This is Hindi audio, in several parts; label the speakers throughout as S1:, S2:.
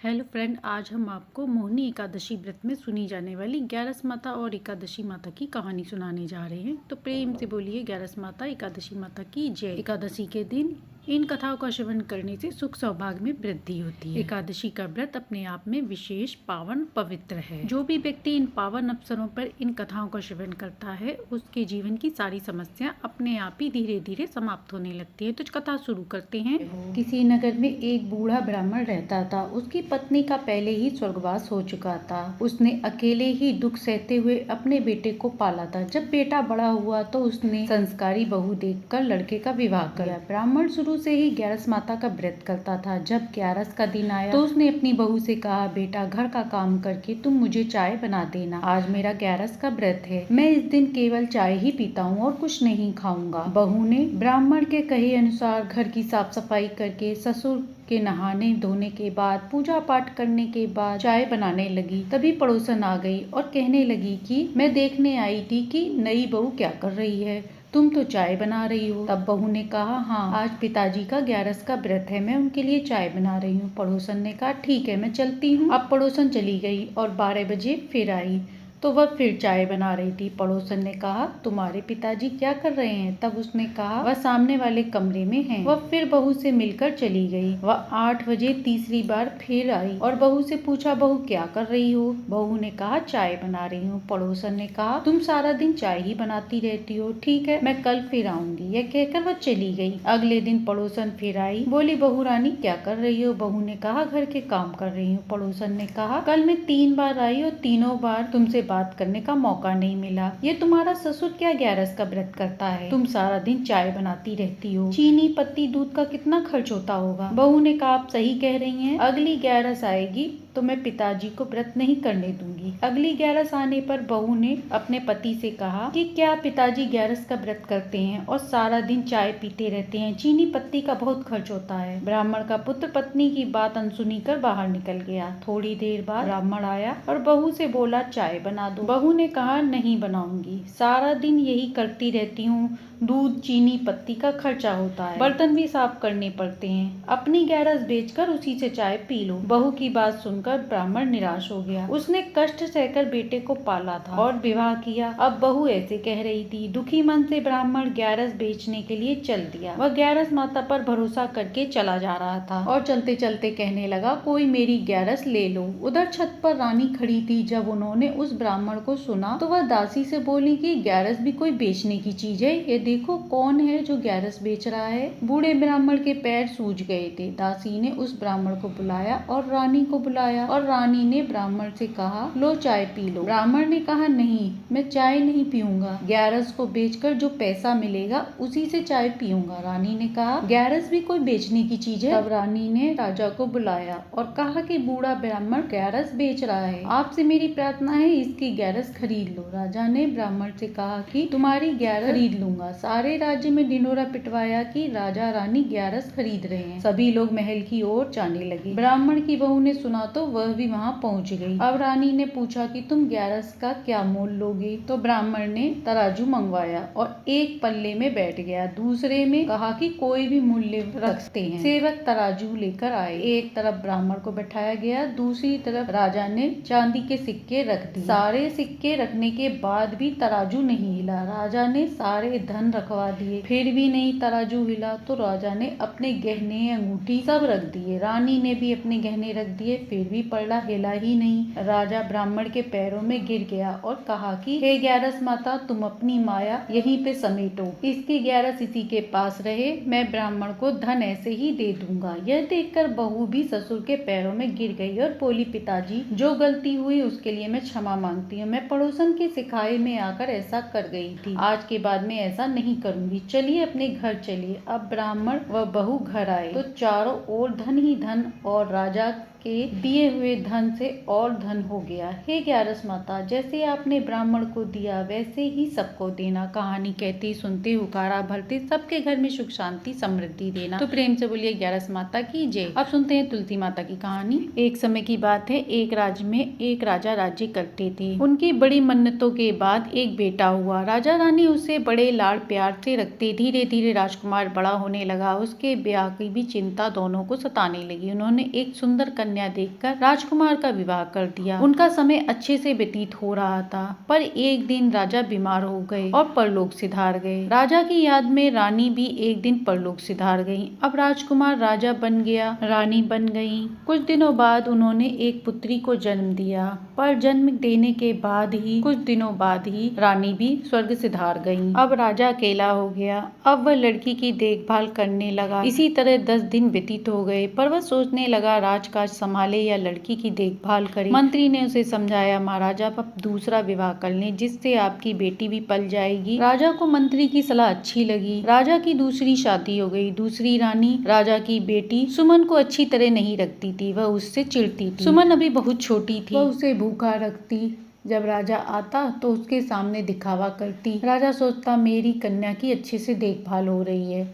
S1: हेलो फ्रेंड, आज हम आपको मोहिनी एकादशी व्रत में सुनी जाने वाली ग्यारस माता और एकादशी माता की कहानी सुनाने जा रहे हैं। तो प्रेम से बोलिए ग्यारस माता एकादशी माता की जय। एकादशी के दिन इन कथाओं का श्रवण करने से सुख सौभाग्य में वृद्धि होती है। एकादशी का व्रत अपने आप में विशेष पावन पवित्र है। जो भी व्यक्ति इन पावन अवसरों पर इन कथाओं का श्रवण करता है उसके जीवन की सारी समस्या अपने आप ही धीरे धीरे समाप्त होने लगती है। तो कथा शुरू करते हैं। किसी नगर में एक बूढ़ा ब्राह्मण रहता था। उसकी पत्नी का पहले ही स्वर्गवास हो चुका था। उसने अकेले ही दुख सहते हुए अपने बेटे को पाला था। जब बेटा बड़ा हुआ तो उसने संस्कारी बहू देखकर लड़के का विवाह किया। ब्राह्मण शुरू से ही ग्यारस माता का व्रत करता था। जब ग्यारस का दिन आया तो उसने अपनी बहू से कहा, बेटा घर का काम करके तुम मुझे चाय बना देना। आज मेरा ग्यारस का व्रत है। मैं इस दिन केवल चाय ही पीता हूँ और कुछ नहीं खाऊंगा। बहू ने ब्राह्मण के कहे अनुसार घर की साफ सफाई करके ससुर के नहाने धोने के बाद पूजा पाठ करने के बाद चाय बनाने लगी। तभी पड़ोसन आ गई और कहने लगी कि मैं देखने आई थी कि नई बहू क्या कर रही है, तुम तो चाय बना रही हो। तब बहू ने कहा, हाँ आज पिताजी का ग्यारस का व्रत है, मैं उनके लिए चाय बना रही हूँ। पड़ोसन ने कहा, ठीक है मैं चलती हूँ। अब पड़ोसन चली गई और 12 बजे फिर आई तो वह फिर चाय बना रही थी। पड़ोसन ने कहा, तुम्हारे पिताजी क्या कर रहे हैं? तब उसने कहा, वह सामने वाले कमरे में हैं। वह फिर बहू से मिलकर चली गई। वह 8 बजे तीसरी बार फिर आई और बहू से पूछा, बहू क्या कर रही हो? बहू ने कहा, चाय बना रही हूँ। पड़ोसन ने कहा, तुम सारा दिन चाय ही बनाती रहती हो, ठीक है मैं कल फिर आऊंगी। यह कहकर वह चली गई। अगले दिन पड़ोसन फिर आई। बोली, बहू रानी क्या कर रही हो? बहू ने कहा, घर के काम कर रही हूँ। पड़ोसन ने कहा, कल मैं 3 बार आई और तीनों बार तुमसे बात करने का मौका नहीं मिला। ये तुम्हारा ससुर क्या ग्यारस का व्रत करता है? तुम सारा दिन चाय बनाती रहती हो। चीनी पत्ती दूध का कितना खर्च होता होगा। बहू ने कहा, आप सही कह रही हैं। अगली ग्यारस आएगी तो मैं पिताजी को व्रत नहीं करने दूंगी। अगली ग्यारस आने पर बहू ने अपने पति से कहा कि क्या पिताजी ग्यारस का व्रत करते हैं और सारा दिन चाय पीते रहते हैं? चीनी पत्ती का बहुत खर्च होता है। ब्राह्मण का पुत्र पत्नी की बात अनसुनी कर बाहर निकल गया। थोड़ी देर बाद ब्राह्मण आया और बहू से बोला, चाय बना दो। बहू ने कहा, नहीं बनाऊंगी, सारा दिन यही करती रहती हूँ, दूध चीनी पत्ती का खर्चा होता है, बर्तन भी साफ करने पड़ते हैं, अपनी ग्यारस बेचकर उसी से चाय पी लो। बहू की बात सुनकर ब्राह्मण निराश हो गया। उसने कष्ट सहकर बेटे को पाला था और विवाह किया। अब बहू ऐसे कह रही थी। दुखी मन से ब्राह्मण ग्यारस बेचने के लिए चल दिया। वह ग्यारस माता पर भरोसा करके चला जा रहा था और चलते चलते कहने लगा, कोई मेरी ग्यारस ले लो। उधर छत पर रानी खड़ी थी। जब उन्होंने उस ब्राह्मण को सुना तो वह दासी से बोली कि ग्यारस भी कोई बेचने की चीज है, ये देखो कौन है जो ग्यारस बेच रहा है। बूढ़े ब्राह्मण के पैर सूज गए थे। दासी ने उस ब्राह्मण को बुलाया और रानी को बुलाया और रानी ने ब्राह्मण से कहा, लो चाय पी लो। ब्राह्मण ने कहा, नहीं मैं चाय नहीं पीऊंगा, ग्यारस को बेचकर जो पैसा मिलेगा उसी से चाय पीऊंगा। रानी ने कहा, ग्यारस भी कोई बेचने की चीज है? तब रानी ने राजा को बुलाया और कहा कि बूढ़ा ब्राह्मण ग्यारस बेच रहा है, आपसे मेरी प्रार्थना है इसकी ग्यारस खरीद लो। राजा ने ब्राह्मण से कहा कि तुम्हारी ग्यारस खरीद लूंगा। सारे राज्य में ढिंढोरा पिटवाया कि राजा रानी ग्यारस खरीद रहे हैं। सभी लोग महल की ओर जाने लगे। ब्राह्मण की बहू ने सुना तो वह भी वहाँ पहुँच गई। अब रानी ने पूछा कि तुम ग्यारस का क्या मोल लोगे? तो ब्राह्मण ने तराजू मंगवाया और एक पल्ले में बैठ गया, दूसरे में कहा कि कोई भी मूल्य रखते हैं। सेवक तराजू लेकर आए। एक तरफ ब्राह्मण को बैठाया गया, दूसरी तरफ राजा ने चांदी के सिक्के रख दिए। सारे सिक्के रखने के बाद भी तराजू नहीं हिला। राजा ने सारे धन रखवा दिए, फिर भी नहीं तराजू हिला। तो राजा ने अपने गहने अंगूठी सब रख दिए। रानी ने भी अपने गहने रख दिए, फिर भी पल्ला हिला ही नहीं। राजा ब्राह्मण के पैरों में गिर गया और कहा कि हे ग्यारस माता, तुम अपनी माया यहीं पे समेटो, इसकी ग्यारस इसी के पास रहे, मैं ब्राह्मण को धन ऐसे ही दे दूंगा। यह देखकर बहू भी ससुर के पैरों में गिर गई और बोली, पिताजी जो गलती हुई उसके लिए मैं क्षमा मांगती हूँ। मैं पड़ोसन के सिखाए में आकर ऐसा कर गई थी, आज के बाद में ऐसा नहीं करूंगी। चलिए अपने घर चलिए। अब ब्राह्मण व बहू घर आए तो चारों ओर धन ही धन और राजा के दिए हुए धन से और धन हो गया। हे ग्यारस माता, जैसे आपने ब्राह्मण को दिया वैसे ही सबको देना। कहानी कहते सुनते हुकारा भरते सबके घर में सुख शांति समृद्धि देना। तो प्रेम से बोलिए ग्यारस माता की जय। अब सुनते हैं तुलसी माता की कहानी। एक समय की बात है, एक राज्य में एक राजा राज्य करते थे। उनकी बड़ी मन्नतों के बाद एक बेटा हुआ। राजा रानी उसे बड़े लाड़ प्यार से रखते। धीरे धीरे राजकुमार बड़ा होने लगा। उसके ब्याह की भी चिंता दोनों को सताने लगी। उन्होंने एक सुंदर कन्या कन्या देखकर राजकुमार का विवाह कर दिया। उनका समय अच्छे से व्यतीत हो रहा था, पर एक दिन राजा बीमार हो गए और परलोक सिधार गए। राजा की याद में रानी भी एक दिन परलोक सिधार गई। अब राजकुमार राजा बन गया, रानी बन गई। कुछ दिनों बाद उन्होंने एक पुत्री को जन्म दिया, पर जन्म देने के बाद ही कुछ दिनों बाद ही रानी भी स्वर्ग सिधार गई। अब राजा अकेला हो गया। अब वह लड़की की देखभाल करने लगा। इसी तरह 10 दिन व्यतीत हो गए, पर वह सोचने लगा राजकाज संभाले या लड़की की देखभाल करे। मंत्री ने उसे समझाया, महाराजा आप दूसरा विवाह कर लें, जिससे आपकी बेटी भी पल जाएगी। राजा को मंत्री की सलाह अच्छी लगी। राजा की दूसरी शादी हो गई। दूसरी रानी राजा की बेटी सुमन को अच्छी तरह नहीं रखती थी, वह उससे चिढ़ती थी। सुमन अभी बहुत छोटी थी, वह उसे भूखा रखती। जब राजा आता तो उसके सामने दिखावा करती। राजा सोचता मेरी कन्या की अच्छे से देखभाल हो रही है।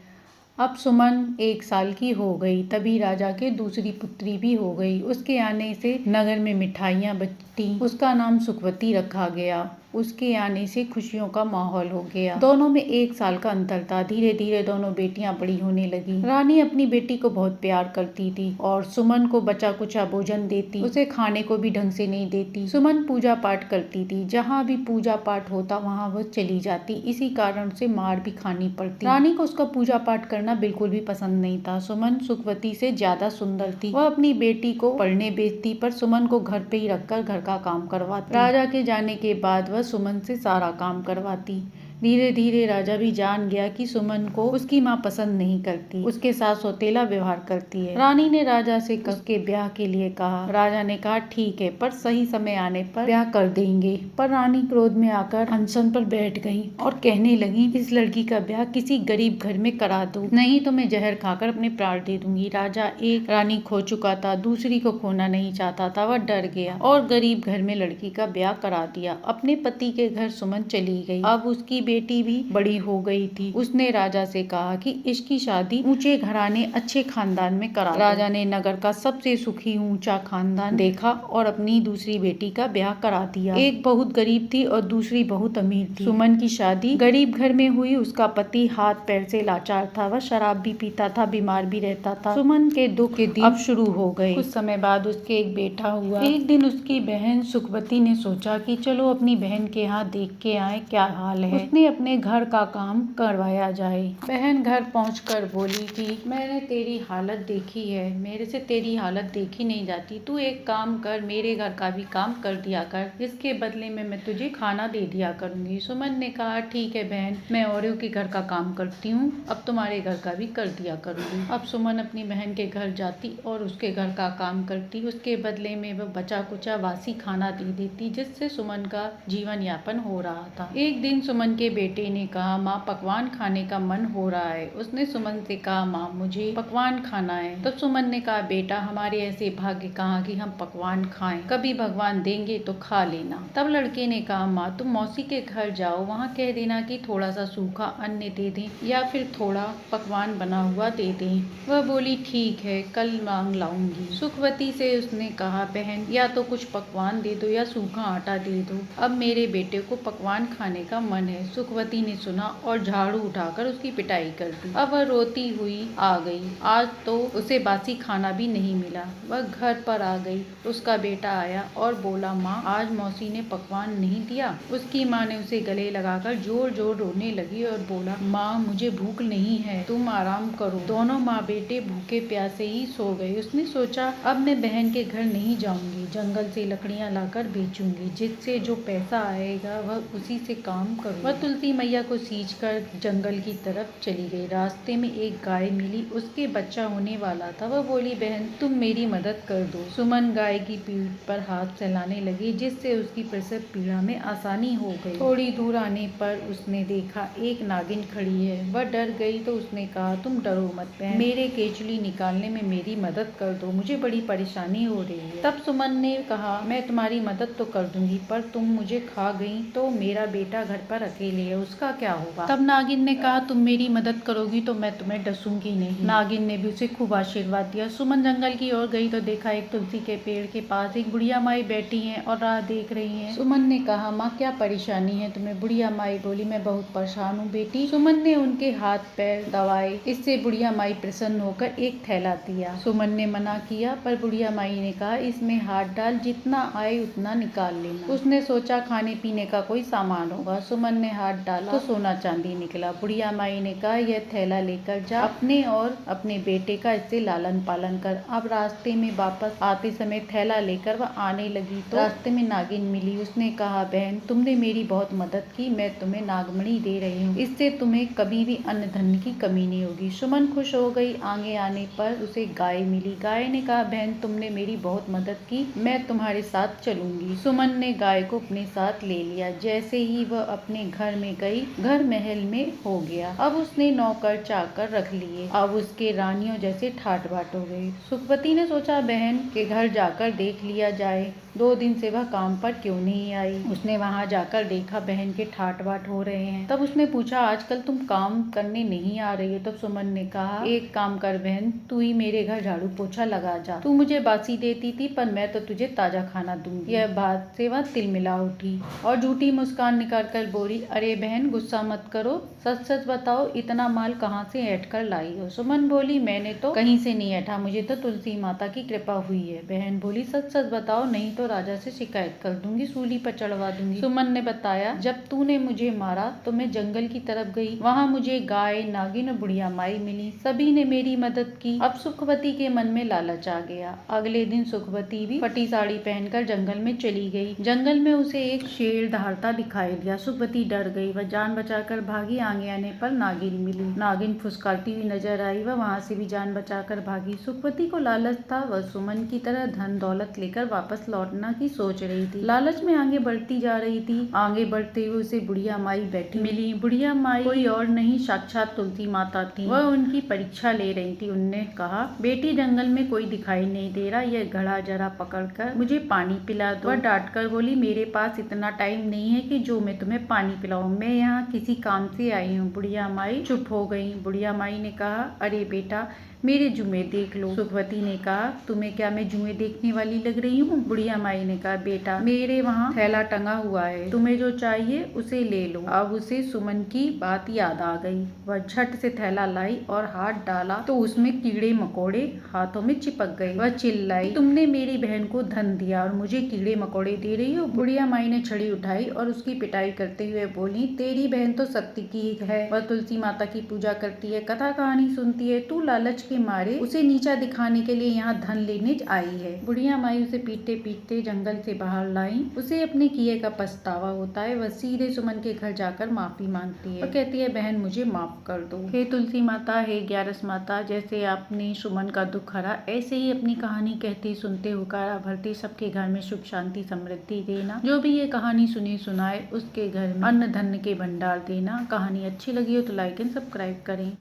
S1: अब सुमन 1 साल की हो गई, तभी राजा के दूसरी पुत्री भी हो गई। उसके आने से नगर में मिठाइयाँ बंटी। उसका नाम सुखवती रखा गया। उसके आने से खुशियों का माहौल हो गया। दोनों में 1 साल का अंतर था। धीरे धीरे दोनों बेटियां बड़ी होने लगी। रानी अपनी बेटी को बहुत प्यार करती थी और सुमन को बचा कुचा भोजन देती, उसे खाने को भी ढंग से नहीं देती। सुमन पूजा पाठ करती थी, जहाँ भी पूजा पाठ होता वहाँ वह चली जाती। इसी कारण उसे मार भी खानी पड़ती। रानी को उसका पूजा पाठ करना बिल्कुल भी पसंद नहीं था। सुमन सुखवती से ज्यादा सुंदर थी। वह अपनी बेटी को पढ़ने भेजती, पर सुमन को घर पे ही रखकर घर का काम करवाती। राजा के जाने के बाद सुमन से सारा काम करवाती। धीरे धीरे राजा भी जान गया कि सुमन को उसकी माँ पसंद नहीं करती, उसके साथ सौतेला व्यवहार करती है। रानी ने राजा से उसके ब्याह के लिए कहा। राजा ने कहा ठीक है, पर सही समय आने पर ब्याह कर देंगे। पर रानी क्रोध में आकर अनशन पर बैठ गई और कहने लगी इस लड़की का ब्याह किसी गरीब घर में करा दो, नहीं तो मैं जहर खाकर अपने प्राण दे दूंगी। राजा एक रानी खो चुका था, दूसरी को खोना नहीं चाहता था। वह डर गया और गरीब घर में लड़की का ब्याह करा दिया। अपने पति के घर सुमन चली गई। अब उसकी बेटी भी बड़ी हो गई थी। उसने राजा से कहा कि इसकी शादी ऊंचे घराने अच्छे खानदान में करा दो। राजा ने नगर का सबसे सुखी ऊंचा खानदान देखा और अपनी दूसरी बेटी का ब्याह करा दिया। एक बहुत गरीब थी और दूसरी बहुत अमीर थी। सुमन की शादी गरीब घर में हुई। उसका पति हाथ पैर से लाचार था, वह शराब भी पीता था, बीमार भी रहता था। सुमन के दुख के दिन अब शुरू हो गए। कुछ समय बाद उसके एक बेटा हुआ। एक दिन उसकी बहन सुखवती ने सोचा कि चलो अपनी बहन के यहाँ देख के आए क्या हाल है। उसने अपने घर का काम करवाया जाए। बहन घर पहुंचकर बोली कि मैंने तेरी हालत देखी है, मेरे से तेरी हालत देखी नहीं जाती। तू एक काम कर, मेरे घर का भी काम कर दिया कर, इसके बदले में मैं तुझे खाना दे दिया करूंगी। सुमन ने कहा ठीक है बहन, मैं औरों के घर का काम करती हूँ, अब तुम्हारे घर का भी कर दिया करूंगी। अब सुमन अपनी बहन के घर जाती और उसके घर का काम करती। उसके बदले में वह बचा कुचा वासी खाना दे देती, जिससे सुमन का जीवन यापन हो रहा था। एक दिन सुमन के बेटे ने कहा माँ पकवान खाने का मन हो रहा है। उसने सुमन से कहा माँ मुझे पकवान खाना है। तब सुमन ने कहा बेटा हमारे ऐसे भाग्य कहाँ कि हम पकवान खाएं, कभी भगवान देंगे तो खा लेना। तब लड़के ने कहा माँ तुम मौसी के घर जाओ, वहाँ कह देना कि थोड़ा सा सूखा अन्न दे दें या फिर थोड़ा पकवान बना हुआ दे दें। वह बोली ठीक है, कल मांग लाऊंगी। सुखवती से उसने कहा बहन या तो कुछ पकवान दे दो या सूखा आटा दे दो, अब मेरे बेटे को पकवान खाने का मन है। सुखवती ने सुना और झाड़ू उठाकर उसकी पिटाई कर दी। अब वह रोती हुई आ गई। आज तो उसे बासी खाना भी नहीं मिला। वह घर पर आ गई। उसका बेटा आया और बोला माँ आज मौसी ने पकवान नहीं दिया। उसकी माँ ने उसे गले लगाकर जोर जोर रोने लगी और बोला माँ मुझे भूख नहीं है, तुम आराम करो। दोनों माँ बेटे भूखे प्यासे ही सो गए। उसने सोचा अब मैं बहन के घर नहीं जाऊंगी, जंगल से लकड़ियाँ लाकर बेचूंगी, जिससे जो पैसा आएगा वह उसी से काम करूँ। वह तुलसी मैया को सींचकर जंगल की तरफ चली गई। रास्ते में एक गाय मिली, उसके बच्चा होने वाला था। वह बोली बहन तुम मेरी मदद कर दो। सुमन गाय की पीठ पर हाथ फैलाने लगी, जिससे उसकी प्रसव पीड़ा में आसानी हो गई। थोड़ी दूर आने पर उसने देखा एक नागिन खड़ी है। वह डर गई तो उसने कहा तुम डरो मत बहन, मेरे केचुली निकालने में मेरी मदद कर दो, मुझे बड़ी परेशानी हो रही है। तब सुमन ने कहा मैं तुम्हारी मदद तो कर दूंगी, पर तुम मुझे खा गई तो मेरा बेटा घर पर अकेला लिए, उसका क्या होगा। तब नागिन ने कहा तुम मेरी मदद करोगी तो मैं तुम्हें डसूंगी नहीं। नागिन ने भी उसे खूब आशीर्वाद दिया। सुमन जंगल की ओर गई तो देखा एक तुलसी के पेड़ के पास एक बुढ़िया माई बैठी है और राह देख रही है। सुमन ने कहा माँ क्या परेशानी है तुम्हें। बुढ़िया माई बोली मैं बहुत परेशान हूँ बेटी। सुमन ने उनके हाथ पैर दबाए। इससे बुढ़िया माई प्रसन्न होकर एक थैला दिया। सुमन ने मना किया पर बुढ़िया माई ने कहा इसमें हाथ डाल, जितना आए उतना निकाल लेना। उसने सोचा खाने पीने का कोई सामान होगा। सुमन ने हाथ डाला तो सोना चांदी निकला। बुढ़िया माई ने कहा यह थैला लेकर जा, अपने और अपने बेटे का इससे लालन पालन कर। अब रास्ते में वापस आते समय थैला लेकर वह आने लगी तो रास्ते में नागिन मिली। उसने कहा बहन तुमने मेरी बहुत मदद की, मैं तुम्हें नागमणि दे रही हूँ, इससे तुम्हें कभी भी अन्न धन की कमी नहीं होगी। सुमन खुश हो गई। आगे आने पर उसे गाय मिली। गाय ने कहा बहन तुमने मेरी बहुत मदद की, मैं तुम्हारे साथ चलूंगी। सुमन ने गाय को अपने साथ ले लिया। जैसे ही वह अपने घर में गई, घर महल में हो गया। अब उसने नौकर चाकर रख लिए। अब उसके रानियों जैसे ठाट बाट हो गई। सुखवती ने सोचा बहन के घर जाकर देख लिया जाए, 2 दिन से वह काम पर क्यों नहीं आई। उसने वहां जाकर देखा बहन के ठाट बाट हो रहे हैं। तब उसने पूछा आजकल तुम काम करने नहीं आ रही हो। तब सुमन ने कहा एक काम कर बहन, तू ही मेरे घर झाड़ू पोछा लगा जा। तू मुझे बासी देती थी पर मैं तो तुझे ताजा खाना दूंगी। यह बात से वह तिलमिला उठी और झूठी मुस्कान निकाल कर बोली अरे बहन गुस्सा मत करो, सच सच बताओ इतना माल कहाँ से ऐंठ कर लाई हो। सुमन बोली मैंने तो कहीं से नहीं ऐंठा, मुझे तो तुलसी माता की कृपा हुई है। बहन बोली सच सच बताओ नहीं तो राजा से शिकायत कर दूंगी, सूली पर चढ़वा दूंगी। सुमन ने बताया जब तूने मुझे मारा तो मैं जंगल की तरफ गई, वहाँ मुझे गाय नागिन और बुढ़िया माई मिली, सभी ने मेरी मदद की। अब सुखवती के मन में लालच आ गया। अगले दिन सुखवती भी फटी साड़ी पहनकर जंगल में चली गई। जंगल में उसे एक शेर दहाड़ता दिखाई दिया। सुखवती डर गई, वह जान बचाकर भागी। आगे आने पर नागिन मिली। नागिन फुसकारती हुई नजर आई, वह वहाँ से भी जान बचाकर भागी। सुखवती को लालच था, वह सुमन की तरह धन दौलत लेकर वापस लौटना की सोच रही थी। लालच में आगे बढ़ती जा रही थी। आगे बढ़ते हुए उसे बुढ़िया माई बैठी मिली। बुढ़िया माई कोई और नहीं साक्षात तुलसी माता थी। वह उनकी परीक्षा ले रही थी। उनने कहा बेटी जंगल में कोई दिखाई नहीं दे रहा, यह घड़ा जरा पकड़कर मुझे पानी पिला दो। वह डांट कर बोली मेरे पास इतना टाइम नहीं है कि जो मैं तुम्हें पानी पिलाऊं, मैं यहाँ किसी काम से आई हूँ। बुढ़िया माई चुप हो गई। बुढ़िया माई ने कहा अरे बेटा मेरे जुए देख लो। सुखवती ने कहा तुम्हें क्या मैं जुए देखने वाली लग रही हूँ। बुढ़िया माई ने कहा बेटा मेरे वहाँ थैला टंगा हुआ है, तुम्हें जो चाहिए उसे ले लो। अब उसे सुमन की बात याद आ गई। वह झट से थैला लाई और हाथ डाला तो उसमें कीड़े मकोड़े हाथों में चिपक गए। वह चिल्लाई तुमने मेरी बहन को धन दिया और मुझे कीड़े मकोड़े दे रही हो। बुढ़िया माई ने छड़ी उठाई और उसकी पिटाई करते हुए बोली तेरी बहन तो शक्ति की है, वह तुलसी माता की पूजा करती है, कथा कहानी सुनती है, तू लालच के मारे उसे नीचा दिखाने के लिए यहाँ धन लेने आई है। बुढ़िया माई उसे पीटते पीटते जंगल से बाहर लाई। उसे अपने किए का पछतावा होता है। वह सीधे सुमन के घर जाकर माफी मांगती है और कहती है बहन मुझे माफ कर दो। हे तुलसी माता, हे ग्यारस माता, जैसे आपने सुमन का दुख हरा ऐसे ही अपनी कहानी कहते सुनते हुकारा भरते सबके घर में सुख शांति समृद्धि देना। जो भी ये कहानी सुने सुनाए उसके घर में अन्न धन के भंडार देना। कहानी अच्छी लगी हो तो लाइक एंड सब्सक्राइब करें।